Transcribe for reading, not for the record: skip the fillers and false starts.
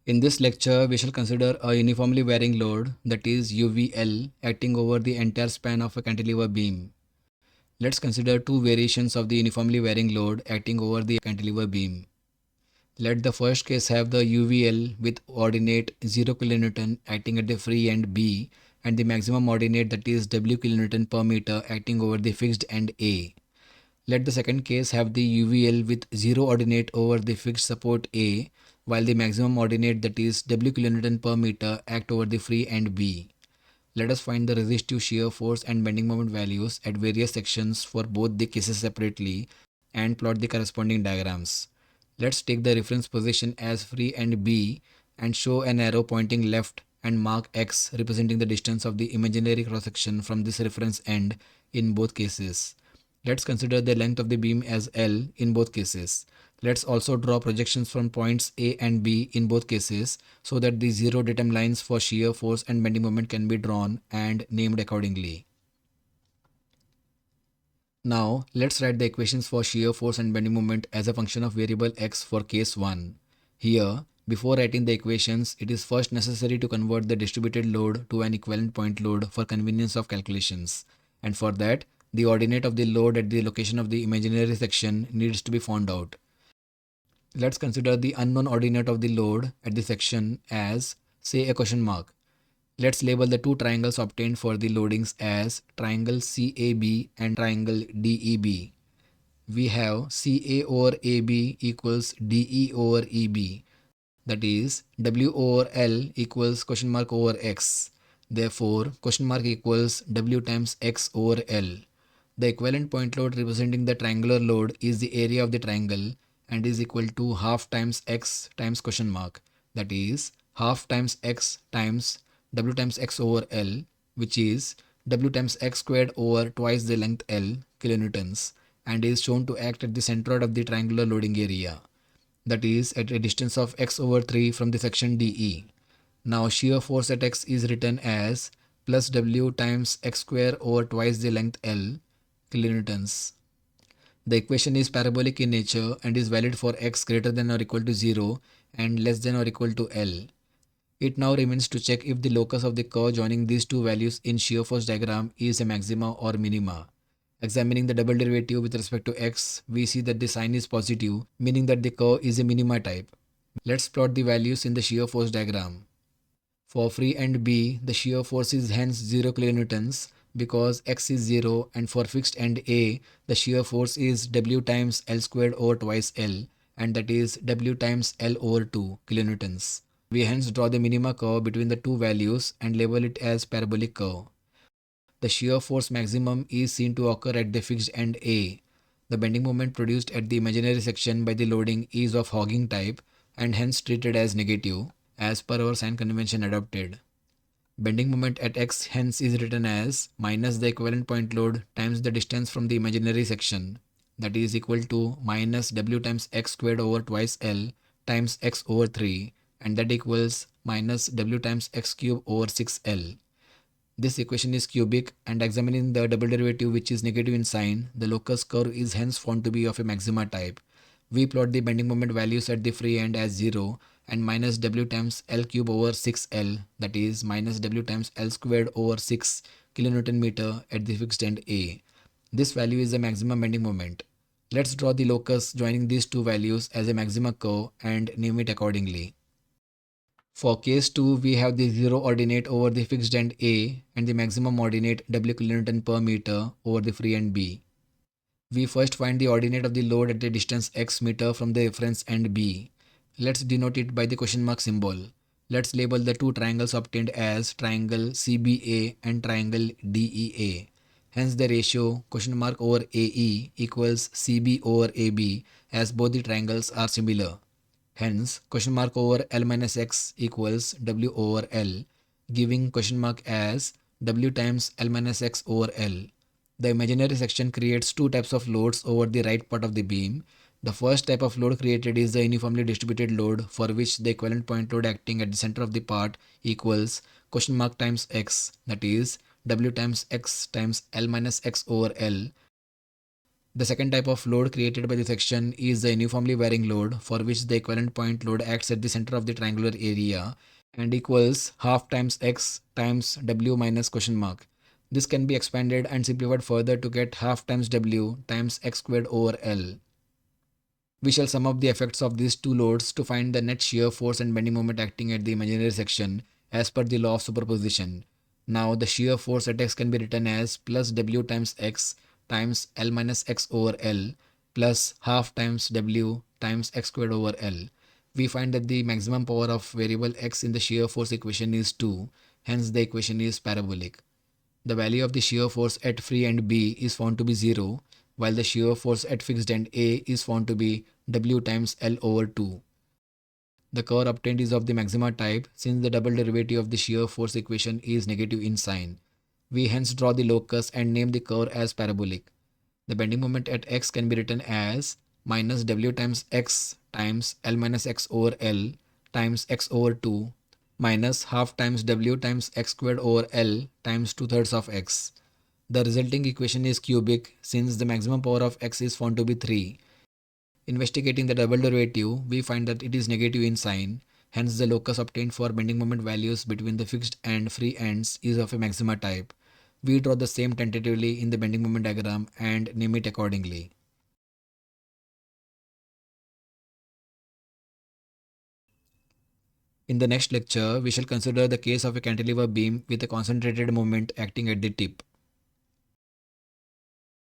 In this lecture, we shall consider a uniformly varying load, that is UVL, acting over the entire span of a cantilever beam. Let's consider two variations of the uniformly varying load acting over the cantilever beam. Let the first case have the UVL with ordinate 0 kN acting at the free end B and the maximum ordinate, that is W kN per meter, acting over the fixed end A. Let the second case have the UVL with 0 ordinate over the fixed support A, while the maximum ordinate, that is W kN per meter, act over the free end B. Let us find the resistive shear force and bending moment values at various sections for both the cases separately and plot the corresponding diagrams. Let's take the reference position as free end B and show an arrow pointing left and mark X representing the distance of the imaginary cross section from this reference end in both cases. Let's consider the length of the beam as L in both cases. Let's also draw projections from points A and B in both cases so that the zero datum lines for shear force and bending moment can be drawn and named accordingly. Now let's write the equations for shear force and bending moment as a function of variable x for case 1. Here, before writing the equations, it is first necessary to convert the distributed load to an equivalent point load for convenience of calculations. And for that, the ordinate of the load at the location of the imaginary section needs to be found out. Let's consider the unknown ordinate of the load at the section as, say, a question mark. Let's label the two triangles obtained for the loadings as triangle CAB and triangle DEB. We have CA over AB equals DE over EB. That is, W over L equals question mark over X. Therefore, question mark equals W times X over L. The equivalent point load representing the triangular load is the area of the triangle and is equal to half times X times question mark. That is, half times X times W times X over L, which is W times X squared over twice the length L, kilonewtons, and is shown to act at the centroid of the triangular loading area, that is at a distance of x over 3 from the section DE. Now shear force at x is written as plus W times x square over twice the length L, kilonewtons. The equation is parabolic in nature and is valid for x greater than or equal to 0 and less than or equal to L. It now remains to check if the locus of the curve joining these two values in shear force diagram is a maxima or minima. Examining the double derivative with respect to x, we see that the sign is positive, meaning that the curve is a minima type. Let's plot the values in the shear force diagram. For free end B, the shear force is hence 0 kilonewtons because x is 0, and for fixed end A, the shear force is W times L squared over twice L, and that is W times L over 2 kilonewtons. We hence draw the minima curve between the two values and label it as parabolic curve. The shear force maximum is seen to occur at the fixed end A. The bending moment produced at the imaginary section by the loading is of hogging type and hence treated as negative as per our sign convention adopted. Bending moment at x hence is written as minus the equivalent point load times the distance from the imaginary section, that is equal to minus W times x squared over twice L times x over 3, and that equals minus W times x cube over 6L. This equation is cubic, and examining the double derivative, which is negative in sign, the locus curve is hence found to be of a maxima type. We plot the bending moment values at the free end as 0 and minus W times L cube over 6L, that is minus W times L squared over 6 kilonewton meter at the fixed end A. This value is the maximum bending moment. Let's draw the locus joining these two values as a maxima curve and name it accordingly. For case 2, we have the 0 ordinate over the fixed end A and the maximum ordinate W kilonewton per meter over the free end B. We first find the ordinate of the load at the distance x meter from the reference end B. Let's denote it by the question mark symbol. Let's label the two triangles obtained as triangle CBA and triangle DEA. Hence the ratio question mark over AE equals CB over AB, as both the triangles are similar. Hence, question mark over L minus X equals W over L, giving question mark as W times L minus X over L. The imaginary section creates two types of loads over the right part of the beam. The first type of load created is the uniformly distributed load, for which the equivalent point load acting at the center of the part equals question mark times X, that is W times X times L minus X over L. The second type of load created by the section is the uniformly varying load, for which the equivalent point load acts at the center of the triangular area and equals half times x times w minus question mark. This can be expanded and simplified further to get half times w times x squared over L. We shall sum up the effects of these two loads to find the net shear force and bending moment acting at the imaginary section as per the law of superposition. Now the shear force at x can be written as plus w times x times L minus x over L plus half times w times x squared over L. We find that the maximum power of variable x in the shear force equation is 2, hence the equation is parabolic. The value of the shear force at free end B is found to be 0, while the shear force at fixed end A is found to be W times L over 2. The curve obtained is of the maxima type since the double derivative of the shear force equation is negative in sign. We hence draw the locus and name the curve as parabolic. The bending moment at x can be written as minus W times x times L minus x over L times x over 2 minus half times W times x squared over L times 2/3 of x. The resulting equation is cubic since the maximum power of x is found to be 3. Investigating the double derivative, we find that it is negative in sign. Hence, the locus obtained for bending moment values between the fixed and free ends is of a maxima type. We draw the same tentatively in the bending moment diagram and name it accordingly. In the next lecture, we shall consider the case of a cantilever beam with a concentrated moment acting at the tip.